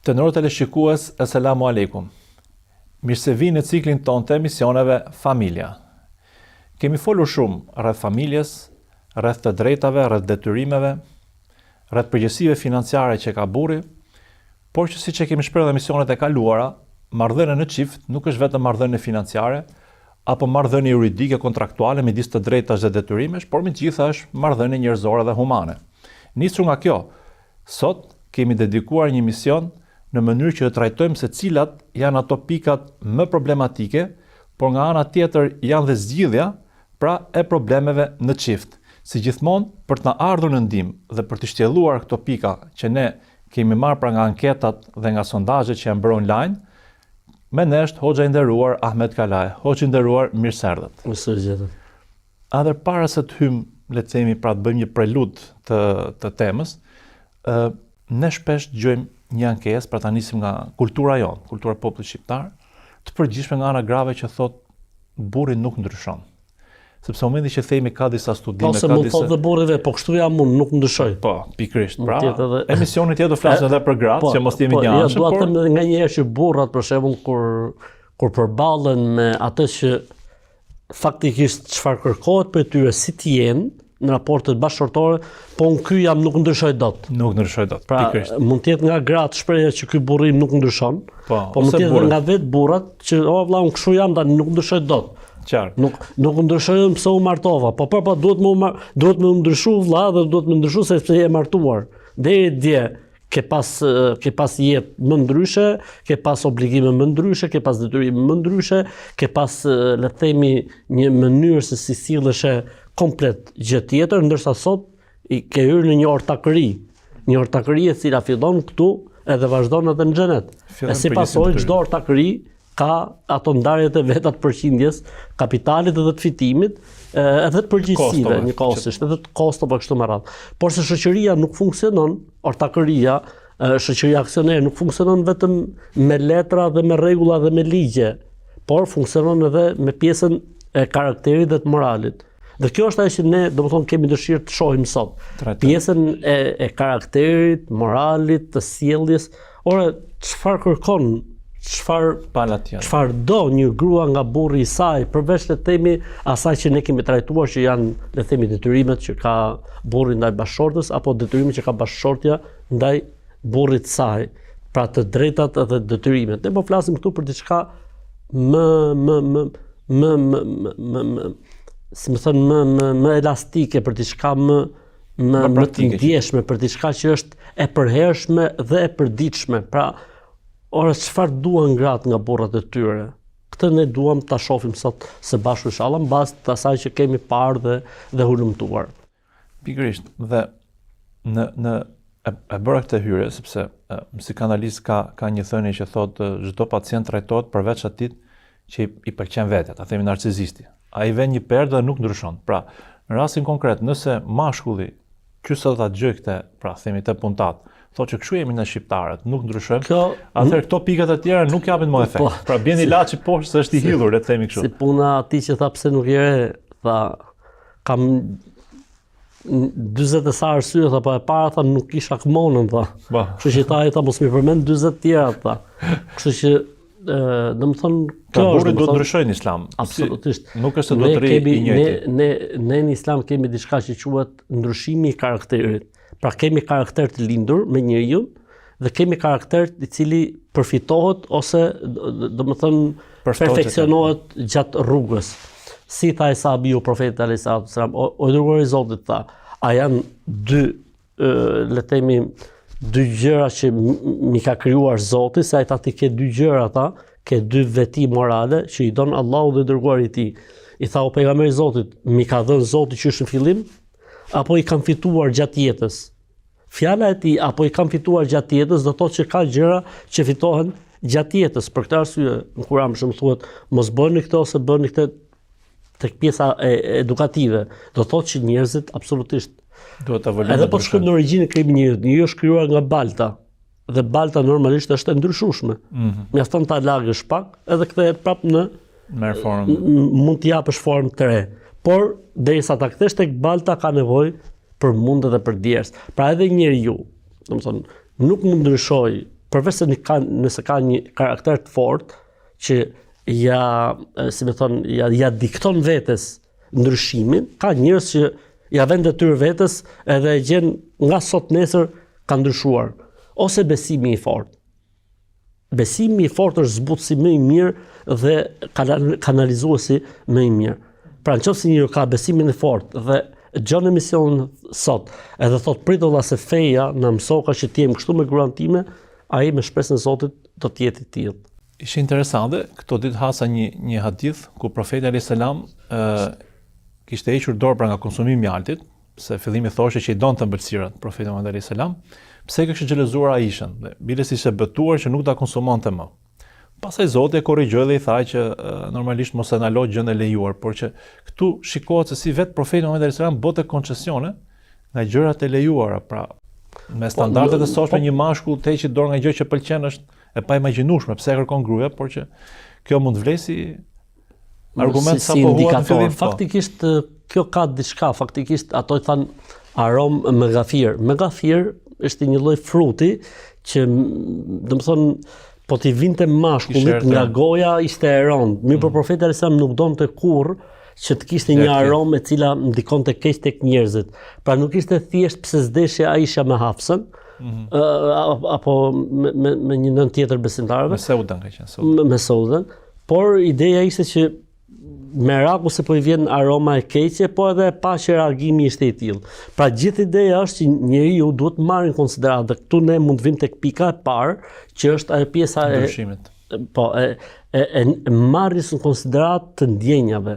Të nërë teleshikues, Asalamu Alaikum. Mirë se vini në ciklin ton të emisioneve Familja. Kemi folur shumë rreth familjes, rreth të drejtave, rreth detyrimeve, rreth përgjegjësive financiare që ka burri, por që siç e kemi shprehur në emisionet e kaluara, marrëdhënia në çift nuk është vetëm marrëdhënie financiare apo marrëdhënie juridike kontraktuale midis të drejtash dhe detyrimesh, por megjithatë është marrëdhënie njerëzore dhe humane. Nisur nga kjo, sot kemi dedikuar një emision në mënyrë që të trajtojmë se cilat janë ato pikat më problematike, por nga ana tjetër janë dhe zgjidhja pra e problemeve në çift. Si gjithmonë, për të na ardhur në ndihmë dhe për të shtjelluar këto pika që ne kemi marrë pra nga anketat dhe nga sondazhet që janë bërë online, me ne është Hoxha i nderuar Ahmet Kalaj. Hoxha i nderuar, mirë se erdhët. Mirë. Edhe para se të hyjmë, le të themi, pra të bëjmë një prelud të temës, ne shpesh dëgjojmë një ankesë, pra ta nisim nga kultura jonë, kultura e popullit shqiptar, të përgjithshme nga ana grave që thot burri nuk ndryshon. Sepse momenti që themi ka disa studime, ka mund thotë dhe burrive, po kështu jam unë, nuk ndryshoj. Po, pikërisht. Pra, emisioni tjetër do flasim edhe për gratë, që mos jemi një anshëm, por dua të them nganjëherë që burrat për shembull kur përballen me atë që faktikisht çfarë kërkohet për tyre si të jenë në raportet bashkëshortore, po unë ky jam nuk ndryshoj dot. Nuk ndryshoj dot, pikërisht. Pra, mund të jetë nga gratë shprehja që ky burrim nuk ndryshon, po mund të jetë nga vetë burrat që vëlla unë kështu jam tani nuk ndryshoj dot. Qartë. Nuk ndryshoj pse u martova, po duhet më ndryshu vëlla dhe duhet më ndryshu sepse je martuar. Deri dje ke pas jetë më ndryshe, ke pas obligime më ndryshe, ke pas detyrime më ndryshe, ke pas le të themi një mënyrë se si silleshe komplet gjë tjetër, ndërsa sot ke hyrë në një ortakëri e cila fillon këtu edhe vazhdon edhe në xhenet. E si pasojë çdo ortakëri ka ato ndarjet e veta të përqindjes, kapitalit edhe të fitimit, edhe të përgjegjësive, një kostisht, edhe të kostove kështu me radhë. Por se shoqëria nuk funksionon, ortakëria, shoqëria aksionere nuk funksionon vetëm me letra dhe me rregulla dhe me ligje, por funksionon edhe me pjesën e karakterit dhe të moralit. Dhe kjo është ajo që ne domethënë kemi dëshirë të shohim sot. Pjesën e karakterit, moralit, të sjelljes. Ora, çfarë kërkon, çfarë do një grua nga burri i saj, përveç le të themi asaj që ne kemi trajtuar që janë le të themi detyrimet që ka burri ndaj bashkëshortës apo detyrimet që ka bashkëshortja ndaj burrit të saj, pra të drejtat dhe detyrimet. Ne po flasim këtu për diçka si më thënë më elastike, për diçka më të ndjeshme, për diçka që është e përhershme dhe e përditshme. Pra, ora çfarë duan gratë nga burrat e tyre? Këtë ne duam ta shohim sot së bashku inshallah mbas të asaj që kemi parë dhe hulumtuar. Pikërisht, dhe e bëra këtë hyrje sepse psikanalist ka një thënie që thotë çdo pacient trajtohet përveç atij që i pëlqen vetë, ta themi narcizisti. Ai vën një perdë dhe nuk ndryshon. Pra, në rastin konkret, nëse mashkulli që sot ta dëgjoj këtë, pra themi të puntat, thotë që kështu jemi ne shqiptarët, nuk ndryshojmë. Atëherë këto pikat e tjera nuk japin më efekt. Pra bjen ilaçi poshtë se është i hidhur, le të themi kështu. Si puna atij që tha pse nuk je re, tha kam 40 e sa arsye, tha po e para tha nuk kisha kmonën, tha. Kështu që tha mos më përmend 40 tjera, tha. Kështu që domethënë kjo burri do të ndryshojë në Islam. Absolutisht. Nuk është se do të rri i njëjti. Ne në Islam kemi diçka që quhet ndryshimi i karakterit. Pra kemi karakter të lindur me njeriu dhe kemi karakter i cili përfitohet ose domethënë perfeksionohet gjatë rrugës. Si tha Sahabiu profetit alayhis salam, o dërguari i Zotit tha, a janë dy le të themi dy gjëra që mi ka krijuar Zoti, se ai tha ti ke dy gjëra ata, ke dy veti morale që i don Allahu dhe dërguari i tij. I tha o pejgamberi i Zotit, mi ka dhënë Zoti që është në fillim apo i kam fituar gjatë jetës? Fjala e tij apo i kam fituar gjatë jetës do thotë që ka gjëra që fitohen gjatë jetës. Për këtë arsye në Kur'an më thuhet mos bëni këtë ose bëni këtë tek pjesa edukative. Do thotë që njerëzit absolutisht duhet ta vëlojnë. Edhe po shkojmë në origjinë e kriminit, njeriu është krijuar nga balta. Dhe balta normalisht është e ndryshueshme. Mjafton ta lagësh pak edhe kthehet prapë në merr formë. Mund të japësh formë të re. Por derisa ta kthesh tek balta ka nevojë për mundë dhe për djersë. Pra edhe njeriu, domethënë, nuk mund ndryshoj përveç se nëse ka një karakter të fortë që ja dikton vetes ndryshimin, ka njerëz që ja vën detyrë vetes edhe e gjen nga sot nesër ka ndryshuar. Ose besimi i fortë. Besimi i fortë është zbutësi më i mirë dhe kanalizuesi më i mirë. Pra nëse njëri ka besimin e fortë dhe gjon emisionin sot, edhe thot prit valla se feja na mësoka që të jem kështu me gruan time, ai me shpresën e Zotit do të jetë i tillë. Ishte interesante, këto ditë hasa një hadith ku profeti alayhis salam kishte hequr dorë pra nga konsumimi i mjaltit, se fillimi thoshte që i donte ëmbëlsirat profeti Muhammed alayhis salam, pse kishte xhelozuar Aishën, dhe biles ishte betuar që nuk ta konsumonte më. Pastaj Zoti e korrigjoi dhe i tha që normalisht mos e ndalo gjën e lejuar, por që këtu shikohet se si vetë profeti Muhammed alayhis salam bote koncesione nga gjërat e lejuara, pra me standardet e sotme një mashkull të heqë dorë nga gjë që pëlqen është e paimagjinueshme, pse kërkon gruaja, por që kjo mund të vlesi argument si indikator. Faktikisht kjo ka diçka, faktikisht ato i than aromë megafir. Megafir është një lloj fruti që domethënë po t'i vinte mashkullit nga goja ishte e rëndë. Mirë, por profeti alayhis salam nuk donte kurrë që të kishte një aromë e cila ndikonte keq tek njerëzit. Pra nuk ishte thjesht pse s'deshje Aisha me Hafsën, apo me një nën tjetër besimtarëve. Me Saudan ka qenë. Me Saudan, por ideja ishte që meraku se po i vjen aroma e keqe, po edhe e pa që reagimi ishte i tillë. Pra gjithë ideja është që njeriu duhet të marrë në konsiderat, dhe këtu ne mund të vim tek pika e parë, që është ajo pjesa e ndryshimit. Po, e marrjes në konsiderat të ndjenjave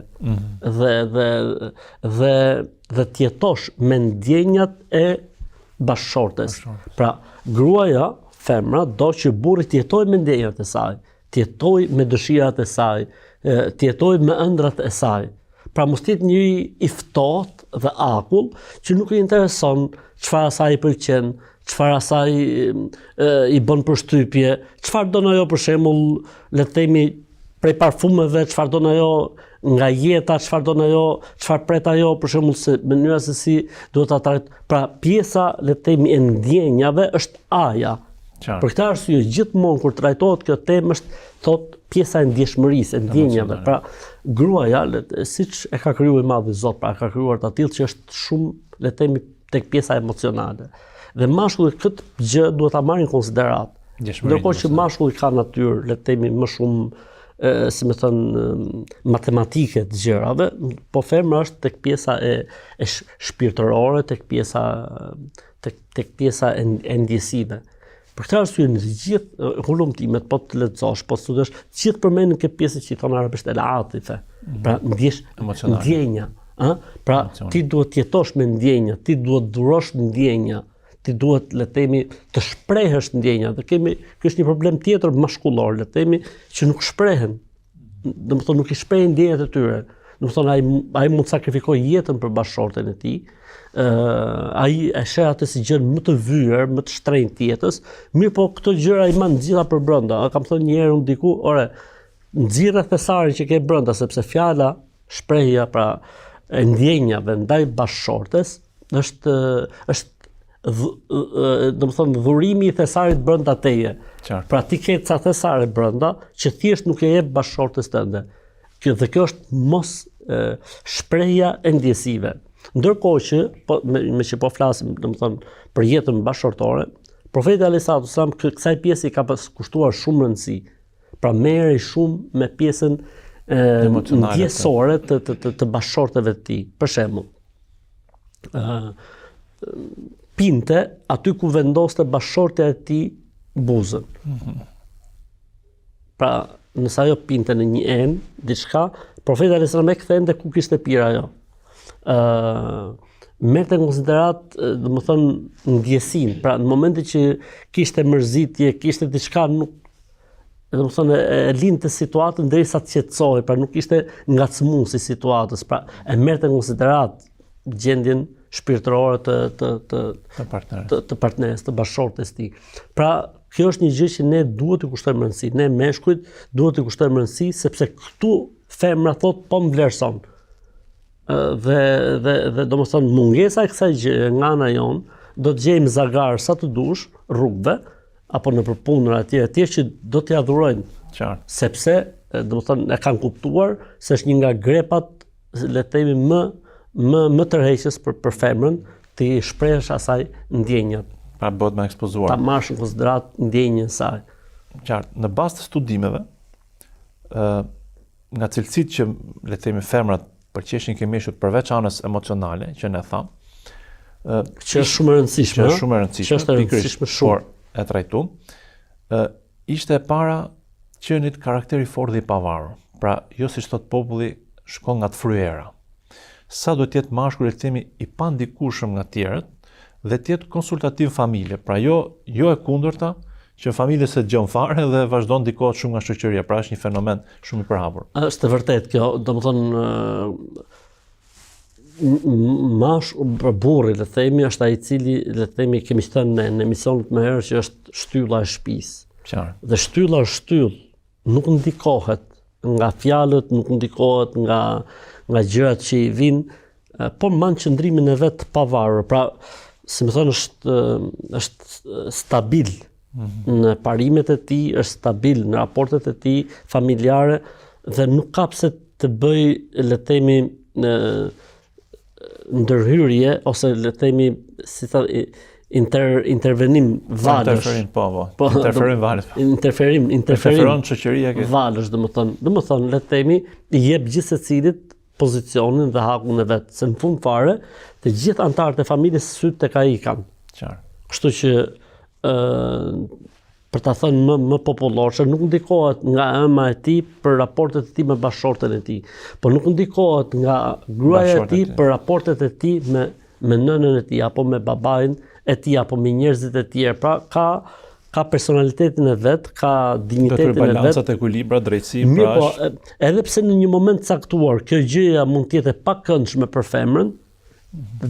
dhe të jetosh me ndjenjat e bashkëshortes. Pra, gruaja, femra, do që burri të jetojë me ndjenjat e saj, të jetojë me dëshirat e saj, të jetojë me ëndrat e saj. Pra mos të jetë njëri i ftohtë dhe akull që nuk i intereson çfarë asaj i pëlqen, çfarë asaj i bën përshtypje, çfarë don ajo për shembull, le të themi prej parfumeve, çfarë don ajo nga jeta, çfarë don ajo, çfarë pret ajo, për shembull se mënyra se si duhet ta trajt. Pra pjesa, le të themi, e ndjenjave është aja. Për këtë arsye gjithmonë kur trajtohet kjo temë është thot pjesa e ndjeshmërisë, e ndjenjave. Pra gruaja, siç e ka krijuar i Madhi Zot, pra ka krijuar ta tillë që është shumë, le të themi, tek pjesa emocionale. Dhe mashkulli këtë gjë duhet ta marrë në konsiderat. Ndërkohë që mashkulli ka natyrë, le të themi, më shumë si më thënë, matematike të gjërave, po femra është tek pjesa e shpirtërore, tek pjesa e ndjesive. Për këtë arsye në gjithë hulumtimet, po të lexosh, po studosh, gjithë përmendin këtë pjesë që i thon arabisht el-atife, pra ndjenja, pra ti duhet të jetosh me ndjenja, ti duhet durosh ndjenja, ti duhet, le të themi, të shprehësh ndjenja. Dhe ky është një problem tjetër mashkullor, le të themi, që nuk shprehen. Domethënë nuk i shprehin ndjenjat e tyre. Domethënë ai mund të sakrifikojë jetën për bashkëshorten e tij. Ai e sheh atë si gjën më të vyer, më të shtrenjtë të jetës. Mirë, po këto gjëra i man gjitha për brenda. Kam thënë një herë diku, ore, nxirre thesarin që ke brenda, sepse fjala, shprehja, pra e ndjenjave ndaj bashkëshortes është domethënë dhurimi i thesarit brenda teje. Pra ti ke ca thesare brenda që thjesht nuk e jep bashkëshortes tënde. Dhe kjo është mos shprehja e ndjesive. Ndërkohë që me që po flasim, domethënë, për jetën bashkëshortore, profeti alayhis salam kësaj pjese i ka kushtuar shumë rëndësi. Pra merrej shumë me pjesën ndjesore të bashkëshorteve të tij. Për shembull, pinte aty ku vendoste bashkëshortja e tij buzën. Pra, nëse ajo pinte në një enë, diçka, profeti alayhis salam e kthente ku kishte pirë ajo. Merrte në konsiderat, domethënë, ndjesinë. Pra, në momentin që kishte mërzitje, kishte diçka, nuk, domethënë, e linte situatën derisa të qetësohej, pra nuk ishte ngacmuesi situatës. Pra, e merrte në konsiderat gjendjen shpirtërore të partneres, të bashkëshortes tij. Pra, kjo është një gjë që ne duhet të kushtojmë rëndësi. Ne meshkujt duhet të kushtojmë rëndësi, sepse këtu femra thot po më vlerëson. Dhe domethënë mungesa e kësaj gjë nga ana jon do të gjejmë zagar sa të dush rrugëve apo në përpunër atje që do t'ja dhurojnë. Qartë. Sepse, domethënë e kanë kuptuar se është një nga grepat, le të themi më tërheqës për femrën, të shprehësh asaj ndjenjat. Pra bëhet më ekspozuar. Ta marrësh në konsiderat ndjenjën e saj. Qartë. Në bazë të studimeve, nga cilësitë që le të themi femrat përqeshin kemishut përveç anës emocionale, që ne tham, që është shumë e rëndësishme. Që është shumë e rëndësishme, pikërisht shumë. Por e trajtuam, ishte e para qenit karakteri fort dhe i pavarur. Pra, jo siç thot populli, shkon nga të fryera. Sa duhet të jetë mashkull, le të themi, i pandikueshëm nga tjerët dhe të jetë konsultativ familje. Pra, jo e kundërta, që familje se gjon fare dhe vazhdon ndikohet shumë nga shoqëria, pra është një fenomen shumë i përhapur. Është e vërtetë kjo, domethënë burri, le të themi, është ai i cili, le të themi, kemi thënë në emisionet më herë që është shtylla e shtëpisë. Qartë. Dhe shtylla është shtyllë, nuk ndikohet nga fjalët, nuk ndikohet nga gjërat që i vinë, por mban qëndrimin e vet të pavarur. Pra, si më thonë, është stabil në parimet e tij, është stabil në raportet e tij familjare dhe nuk ka pse të bëj, le të themi, ndërhyrje ose le të themi, si tha, intervenim valësh. Interferim valësh. Interferon shoqëria ke. Valësh, domethënë, le të themi, i jep gjithë secilit pozicionin dhe hakun e vet, se në fund fare të gjithë anëtarët e familjes syt tek ai kanë. Qartë. Kështu që për ta thënë më popullore, nuk ndikohet nga ëma e tij për raportet e tij me bashkëshorten e tij, por nuk ndikohet nga gruaja e tij për raportet e tij me nënën e tij apo me babain e tij apo me njerëzit e tjerë. Pra ka personalitetin e vet, ka dinjitetin e vet. Balancat, ekuilibra, drejtësi, po, edhe pse në një moment caktuar kjo gjëja mund të jetë e pakëndshme për femrën,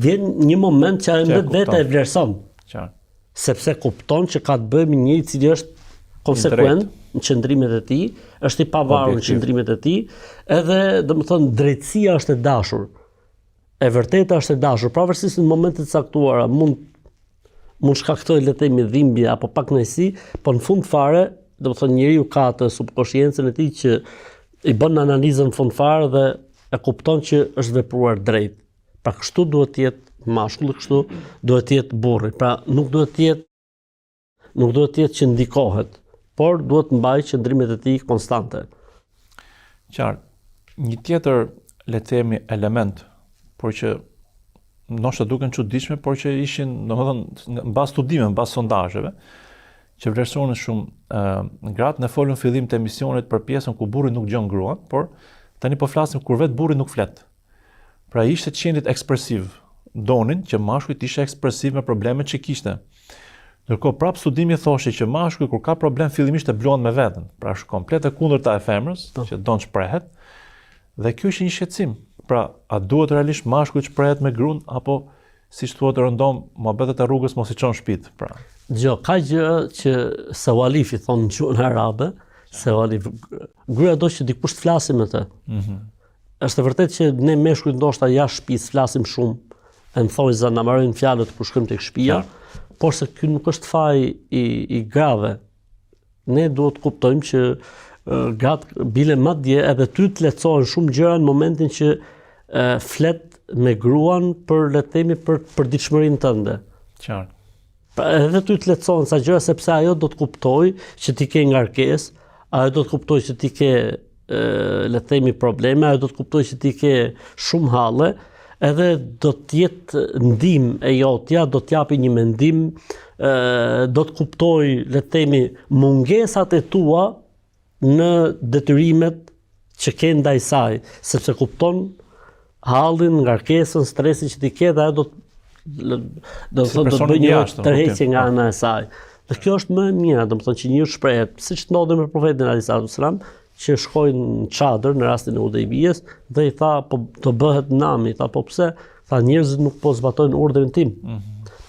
vjen një moment që ajo vetë e vlerëson. Qartë. Sepse kupton që ka të bëjë me një i cili është konsekuent në qëndrimet e tij, është i pavarur në qëndrimet e tij, edhe domethënë drejtësia është e dashur. E vërteta është e dashur, pavarësisht në momentet e caktuara mund shkaktoj, le të themi, dhimbje apo pakënaqësi, por në fund fare, domethënë njeriu ka atë subkonsciencën e tij që i bën analizën në fund fare dhe e kupton që është vepruar drejt. Pra kështu duhet të jetë mashkulli, kështu duhet të jetë burri. Pra nuk duhet të jetë që ndikohet, por duhet të mbajë qëndrimet e tij konstante. Qartë. Një tjetër, le të themi, element, por që ndoshta duken çuditshme, por që ishin, domethënë, mbas studimeve, mbas sondazheve, që vlerësohen shumë gratë. Ne folëm fillim të emisionit për pjesën ku burri nuk gjon gruan, por tani po flasim kur vetë burri nuk flet. Pra ishte qenit ekspresiv. Donin që mashkujt ishte ekspresiv me problemet që kishte. Ndërkohë prap studimi thoshte që mashkuj kur ka problem fillimisht e bluan me veten. Pra është komplet e kundërta e femrës, që don shprehet. Dhe kjo ishte një shqetësim. Pra, a duhet realisht mashkuj të shprehet me gruan apo siç thuhet rëndom, mohabetet e rrugës mos i çon shtëpit, pra. Dgjoj, ka gjë që sewalifi thon në gjuhën arabe, sewalif. Gruaja do që dikush të flasim me të. Është e vërtetë që ne meshkujt ndoshta jashtë shtëpisë flasim shumë, e në thojza na marrin fjalët kur shkojmë tek shtëpia, por se ky nuk është faj i grave. Ne duhet të kuptojmë që gratë bile madje edhe ty të lehtësohen shumë gjëra në momentin që flet me gruan për, le të themi, për ditëshmërinë tënde. Qartë. Pra edhe ty të lehtësohen sa gjëra sepse ajo do të kuptojë që ti ke ngarkesë, ajo do të kuptojë që ti ke le të themi probleme, ajo do të kuptojë që ti ke shumë halle, edhe do të jetë ndihmë e jotja, do të japi një mendim, do të kuptojë, le të themi, mungesat e tua në detyrimet që ke ndaj saj, sepse kupton hallin, ngarkesën, stresin që ti ke dhe ajo do të bëjë një tërheqje nga ana e saj. Dhe kjo është më e mira, do të thonë që njëri shprehet, siç ndodhi me profetin alayhis salam, që shkojnë në çadër në rastin e Hudejbijes dhe i tha po do bëhet nami, tha po pse? Tha njerëzit nuk po zbatojnë urdhrin tim.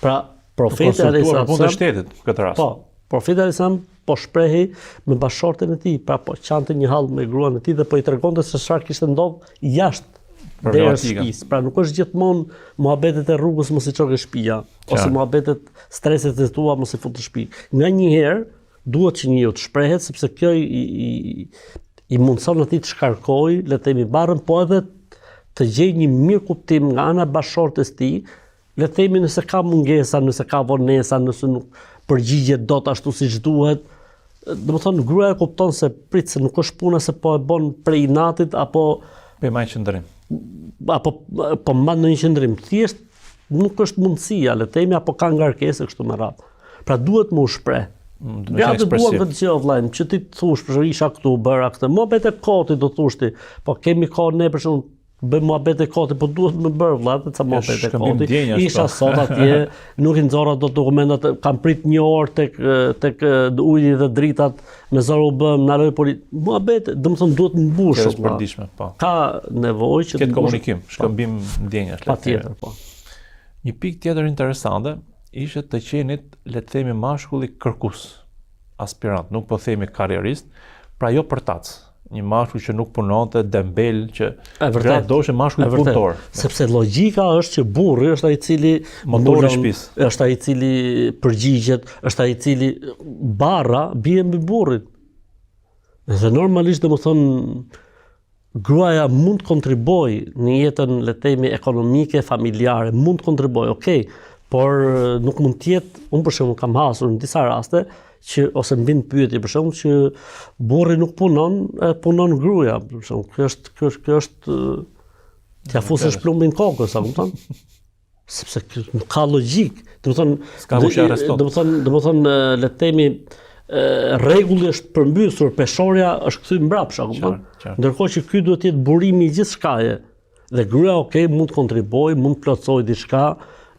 Pra profeti alayhis salam shtetit këtë rast. Po, profeti alayhis salam po shprehi me bashkëshorten e tij, pra po qante një hall me gruan e tij dhe po i tregonte se çfarë kishte ndodhur jashtë deri shtëpisë. Pra nuk është gjithmonë muhabetet e rrugës mos i çoke shtëpia, ose muhabetet streset e tua mos i fut në shtëpi. Nganjëherë duhet që njeriu të shprehet sepse kjo i mundson atij të shkarkojë, le të themi barrën, po edhe të gjej një mirë kuptim nga ana bashkëshortes tij, le të themi nëse ka mungesa, nëse ka vonesa, nëse nuk përgjigjet dot ashtu siç duhet. Domethënë gruaja kupton se prit se nuk është puna se po e bën prej inatit apo me më qendrim. Apo po mban në një qendrim. Thjesht nuk është mundësia, le të themi, apo ka ngarkesë kështu me radhë. Pra duhet më u shpreh. Gratë duan të gjë vllajm, që ti të thush për isha këtu, bëra këtë. Muhabet e kotit do thosh ti. Po kemi kohë ne për shembull bëjmë muhabet e kotit, po duhet më bër vëllai, ca muhabet e kotit. Isha sot atje, nuk i nxorra dot dokumentat, kam prit një orë tek uji dhe dritat, me zor u bëm, na lë muhabet, domethënë duhet të mbushë. Është përditshme, po. Ka nevojë që të komunikim, shkëmbim ndjenjash. Patjetër, po. Një pikë tjetër interesante ishte të qenit, le të themi, mashkulli kërkues, aspirant, nuk po themi karrierist, pra jo përtac. Një mashkull që nuk punonte, dembel, që gratë doshe mashkull punëtor. Sepse logjika është që burri është ai i cili motori i shtëpisë, është ai i cili përgjigjet, është ai i cili barra bie mbi burrin. Dhe normalisht domethënë gruaja mund të kontribojë në jetën, le të themi, ekonomike, familjare, mund të kontribojë, okay, por nuk mund të jetë, unë për shembull kam hasur në disa raste që ose mbin pyetje për shembull që burri nuk punon, punon gruaja, për shembull. Kjo është t'ia fusësh plumbin kokës, a kupton? Sepse nuk ka logjik. Domethënë le të themi rregulli është përmbysur, peshorja është kthyr mbrapsht, kupton? Ndërkohë që ky duhet të jetë burimi i gjithçkaje. Dhe gruaja, okay, mund të kontribojë, mund të plotësojë diçka,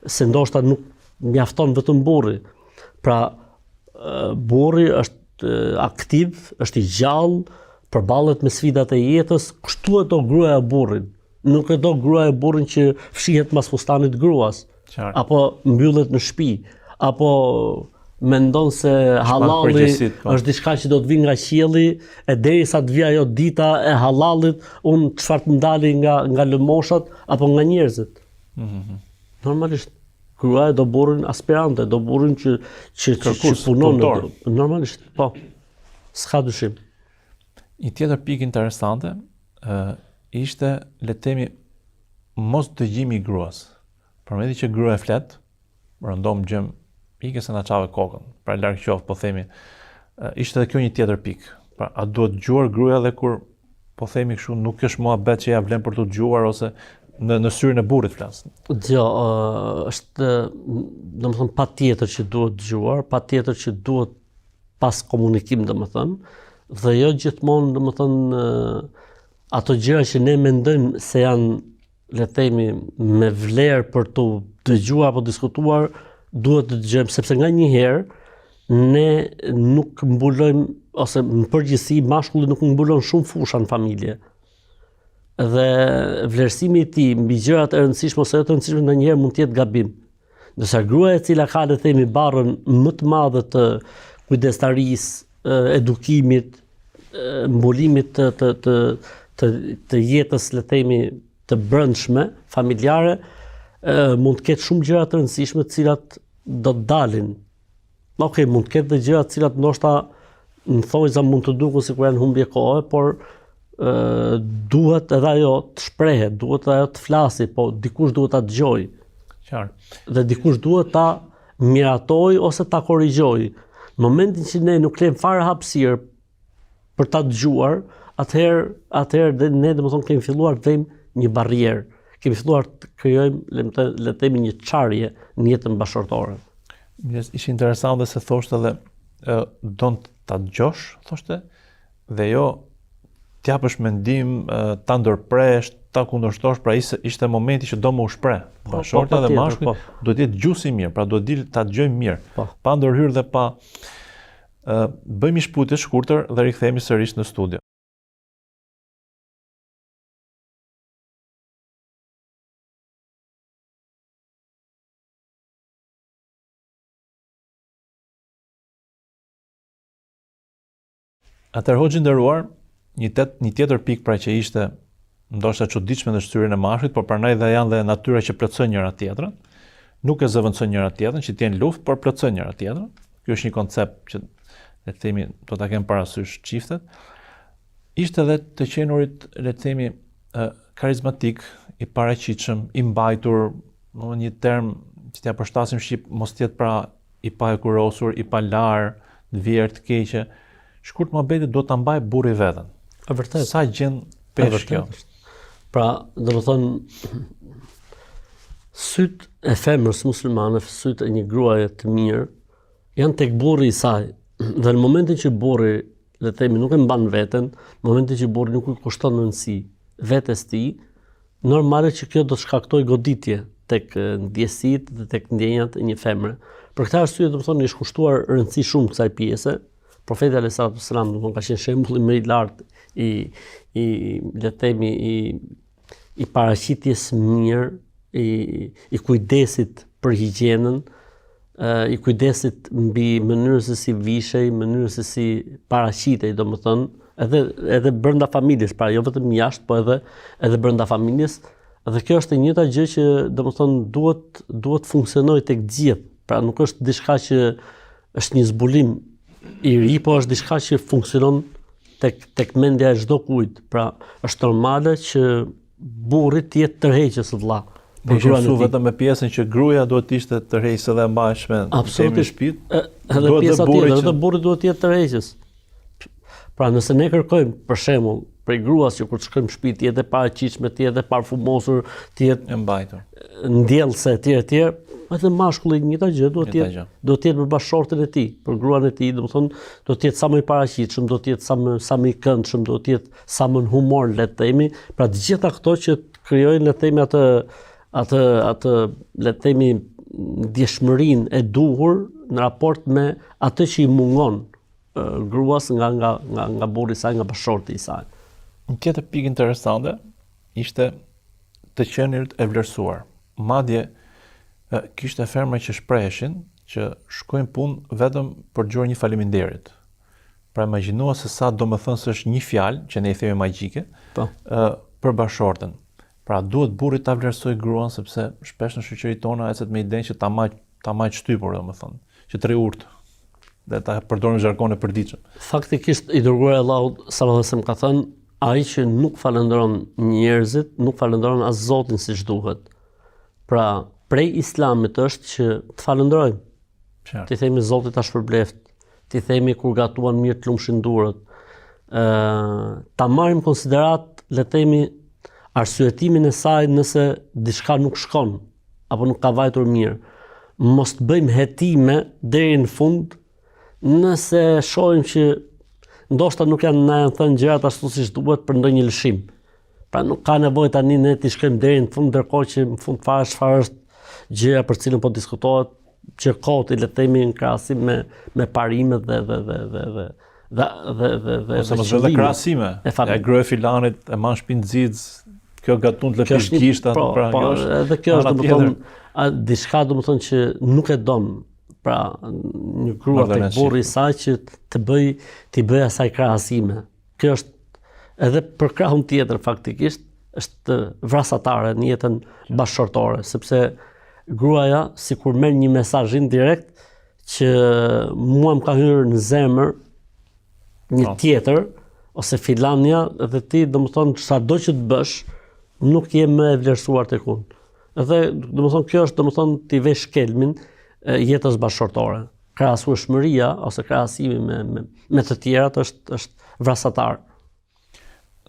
se ndoshta nuk mjafton vetëm burri. Pra burri është aktiv, është i gjallë, përballet me sfidat e jetës, kështu e do gruaja burrin. Nuk e do gruaja burrin që fshihet mas fustanit gruas, apo mbyllet në shtëpi, apo mendon se halali është diçka që do të vinë nga qielli, e derisa të vijë ajo dita e halallit, unë çfarë të ndali nga lëmoshat apo nga njerëzit. Normalisht gruaja do burrin aspirante, do burrin që punon, normalisht, po. S'ka dyshim. Një tjetër pikë interesante ishte, le të themi, mos dëgjimi i gruas. Përmendni që gruaja flet, rëndom gjëm, ike se na çave kokën, pra larg qoftë, po themi, ishte edhe kjo një tjetër pikë. Pra, a duhet dëgjuar gruaja dhe kur, po themi kështu, nuk është muhabet që ja vlen për të dëgjuar ose në syrin e burrit flas. Jo, është domethënë patjetër që duhet dëgjuar, patjetër që duhet pas komunikim, domethënë, dhe jo gjithmonë domethënë ato gjëra që ne mendojmë se janë, le të themi, me vlerë për të dëgjuar apo diskutuar, duhet të dëgjojmë, sepse nganjëherë ne nuk mbulojmë, ose në përgjithësi mashkulli nuk mbulon shumë fusha në familje. Dhe vlerësimi i tij mbi gjërat e rëndësishme ose jo të rëndësishme ndonjëherë mund të jetë gabim. Ndërsa gruaja e cila ka, le të themi, barrën më të madhe të kujdestarisë, edukimit, mbulimit të jetës, le të themi, të brendshme, familjare, mund të ketë shumë gjëra të rëndësishme të cilat do të dalin. Okej, mund të ketë dhe gjëra të cilat ndoshta në thojza mund të duken sikur janë humbje kohe, por duhet edhe ajo të shprehet, duhet edhe ajo të flasi, po dikush duhet ta dëgjojë. Qartë. Dhe dikush duhet ta miratojë ose ta korrigjojë. Në momentin që ne nuk lejmë fare hapësirë për ta dëgjuar, atëherë ne domethënë kemi filluar të vëmë një barrierë. Kemi filluar të krijojmë, le të themi, një çarje në jetën bashkëtorë. Ishte interesante se thoshte edhe don ta dëgjosh, thoshte, dhe jo t'japësh mendim, ta ndërpresh, ta kundërshtosh, pra ishte momenti që do më u shpreh. Bashkëshorta dhe mashkulli duhet të jetë gjusi mirë, pra duhet të ta dëgjojmë mirë, pa ndërhyrë dhe pa bëjmë një shputje shkurtër dhe rikthehemi sërish në studio. Atëherë, hoxhë nderuar, një tjetër pikë pra që ishte ndoshta çuditshme në shtyrën e mashkullit, por prandaj dhe janë dhe natyra që plotësojnë njëra tjetrën, nuk e zëvendësojnë njëra tjetrën, që t'jenë luftë, por plotësojnë njëra tjetrën. Ky është një koncept që le të themi do ta kemë parasysh çiftet. Ishte edhe të qenurit, le të themi, karizmatik, i paraqitshëm, i mbajtur, në një term që t'ja përshtasim shqip, mos tjetë pra i pa e kurosur, i pa lar, të vjerë, të keqe. Shkurt mohabetit do ta mbaj burri veten. Vërtet. Sa gjën pesh kjo. Pra, domethënë syt e femrës muslimane, syt e një gruaje të mirë, janë tek burri i saj. Dhe në momentin që burri, le të themi, nuk e mban veten, në momentin që burri nuk i kushton rëndësi vetes tij, normale që kjo do të shkaktoj goditje tek ndjesitë dhe tek ndjenjat e një femre. Për këtë arsye, domethënë, është kushtuar rëndësi shumë kësaj pjese. Profeti alayhis salam domethënë ka qenë shembulli më i lartë le të themi i paraqitjes mirë, i kujdesit për higjienën, i kujdesit mbi mënyrën se si vishej, mënyrën se si paraqitej, domethënë, edhe brenda familjes, pra jo vetëm jashtë, po edhe brenda familjes. Dhe kjo është e njëjta gjë që domethënë duhet funksionojë tek gjithë. Pra nuk është diçka që është një zbulim i ri, po është diçka që funksionon tek mendja e çdo kujt. Pra është normale që burri të jetë tërheqës vëlla. Por gruaja vetëm me pjesën që gruaja duhet të ishte tërheqëse dhe mbajshme në shtëpi. Edhe pjesa tjetër, edhe burri duhet të jetë tërheqës. Pra nëse ne kërkojmë për shembull prej gruas që kur të shkojmë në shtëpi të jetë e paraqitshme, të jetë e parfumosur, të jetë e mbajtur, ndjellse etj, edhe mashkulli njëta gjë duhet të jetë për bashkëshorten e tij, për gruan e tij, domethënë do të jetë sa më i paraqitshëm, do të jetë sa më i këndshëm, do të jetë sa më në humor, le të themi. Pra të gjitha këto që krijojnë, le të themi, atë le të themi ndjeshmërinë e duhur në raport me atë që i mungon gruas nga burri i saj, nga bashkëshorti i saj. Një tjetër pikë interesante ishte të qenirt e vlerësuar. Madje kishte ferma që shpreheshin që shkojnë punë vetëm për gjurë një faleminderit. Pra imagjinua se sa do më thënë se është një fjalë, që ne i themi magjike, për bashkëshorten. Pra duhet burri ta vlerësoj gruan, sepse shpesh në shoqëritë tona ecet me idenë që ta maj shtypur, domethënë, që tre urtë, dhe ta përdorim zhargon e përditshëm. Faktikisht i dërguari Allahut sallallahu alaihi wasallam ka thënë, ai që nuk falënderon njerëzit, nuk falënderon as Zotin siç duhet. Pra, prej Islamit është që të falënderojmë. Ti themi Zotit ta shpërbleft, ti themi kur gatuan mirë të lumshin durët. Ta marrim konsiderat, le të themi, arsyetimin e saj nëse diçka nuk shkon apo nuk ka vajtur mirë. Mos të bëjmë hetime deri në fund, nëse shohim që ndoshta nuk janë thënë gjërat ashtu siç duhet për ndonjë lëshim. Pra nuk ka nevojë tani ne të shkojmë deri në fund, ndërkohë që në fund fare çfarë është gjëja për cilën po diskutohet, që kohët, le të themi, në krahasim me parimet dhe ose mos vëllë krahasime. Ja grua e filanit e mban shtëpinë nxitz, kjo gatun të lëpish gishta, pra kjo është. Edhe kjo është domethënë diçka domethënë që nuk e don. Pra një grua tek burri i saj që të bëj asaj krahasime. Kjo është edhe për krahun tjetër faktikisht është vrasatare në jetën bashkëshortore, sepse gruaja sikur merr një mesazh indirekt që mua më ka hyrë në zemër një tjetër ose filania dhe ti domethënë sado që të bësh nuk je më e vlerësuar tek unë. Edhe domethënë kjo është domethënë ti vesh kelmin jetës bashkëshortore. Krahasueshmëria ose krahasimi me të tjerat është vrasatar.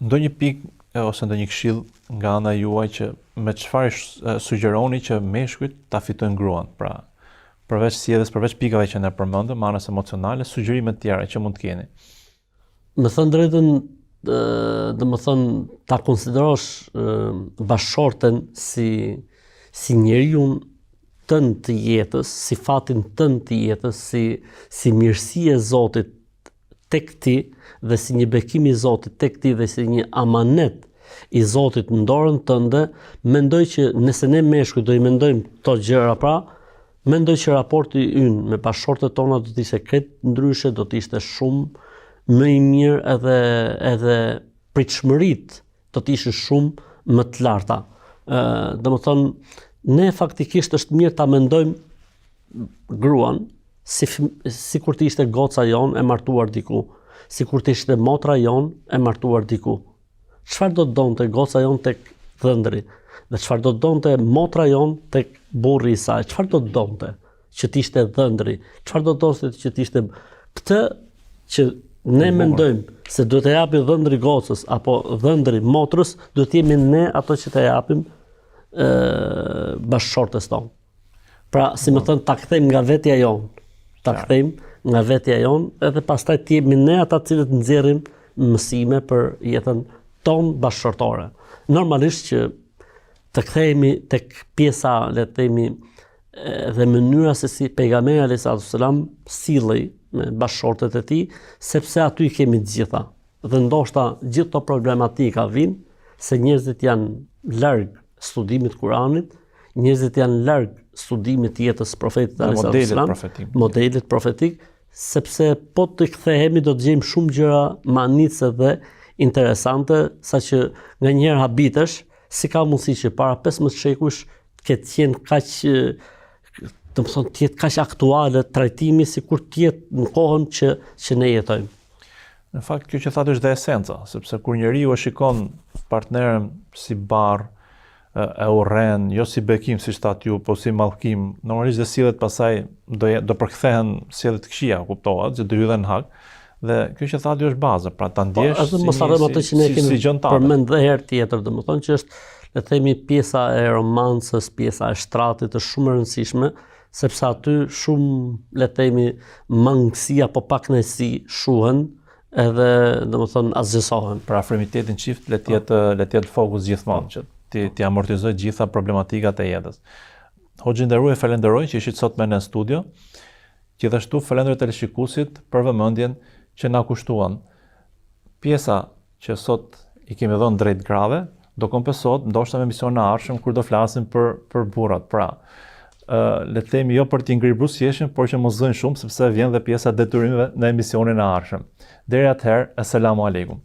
Ndonjë pikë ose ndonjë këshill nga ana juaj që me çfarë sugjeroni që meshkujt ta fitojnë gruan? Pra, përveç sjelljes, përveç pikave që ne përmendëm, anës emocionale, sugjerime të tjera që mund të keni. Me thënë drejtën, domethënë ta konsiderosh bashkëshorten si njeriu tënd të jetës, si fatin tënd të jetës, si mirësi e Zotit tek ti dhe si një bekim i Zotit tek ti dhe si një amanet i Zotit në dorën tënde, mendoj që nëse ne meshkujt do i mendojmë këto gjëra, pra, mendoj që raporti ynë me bashkëshortet tona do të ishte krejt ndryshe, do të ishte shumë më i mirë edhe pritshmëritë do të ishin shumë më të larta. Domethënë, ne faktikisht është mirë ta mendojmë gruan si kur të ishte goca jonë e martuar diku, si kur të ishte motra jonë e martuar diku. Çfarë do të donte goca jonë tek dhëndri, dhe çfarë do të donte motra jonë tek burri i saj, çfarë do të donte që të ishte dhëndri, çfarë do të donte që të ishte këtë që ne mendojmë se duhet të japi dhëndri gocës apo dhëndri motrës, duhet të jemi ne ato që të japim bashkëshortes tonë. Pra, si më thënë, ta kthejmë nga vetja jonë, edhe pastaj të jemi ne ata cilët nxjerrim mësime për jetën tonë bashkëshortore. Normalisht që të kthehemi tek pjesa, le të themi, dhe mënyra se si pejgamberi alayhis salam sillej me bashkëshortet e tij, sepse aty kemi të gjitha. Dhe ndoshta gjithë këto problematika vijnë se njerëzit janë larg studimit Kuranit, njerëzit janë larg studimit të jetës profetit alayhis salam, modelit profetik, sepse po të kthehemi do të gjejmë shumë gjëra manitse dhe interesante, saqë nganjëherë habitesh, si ka mundësi që para 15 shekujsh të ketë qenë kaq, të më thonë, të jetë kaq aktuale trajtimi sikur të jetë në kohën që ne jetojmë. Në fakt, kjo që thatë është dhe esenca, sepse kur njeriu e shikon partneren si barr, e urren, jo si bekim si thatë ju, po si mallkim, normalisht dhe sillet pasaj do përkthehen sillet këqija, kuptohet, që do hydhen hak. Dhe kjo që thatë ju është baza, pra ta ndjesh si gjën tane. Përmend dhe herë tjetër, domethënë që është, le të themi, pjesa e romancës, pjesa e shtratit është shumë e rëndësishme, sepse aty shumë, le të themi, mangësi apo pakënaqësi shuhen, edhe domethënë asgjësohen. Pra afrimitetin çift le të jetë fokus gjithmonë, që ti amortizoj gjitha problematikat e jetës. Hoxhi nderuar, falenderoj që ishit sot me në studio. Gjithashtu falenderoj teleshikuesit për vëmendjen që na kushtuan. Pjesa që sot i kemi dhënë drejt grave do kompensohet ndoshta me emisionin e ardhshëm kur do flasim për burrat. Pra, le të themi jo për t'i ngrirë buzëqeshën, por që mos zënë shumë sepse vjen dhe pjesa e detyrimeve në emisionin e ardhshëm. Deri atëherë, asalamu alaikum.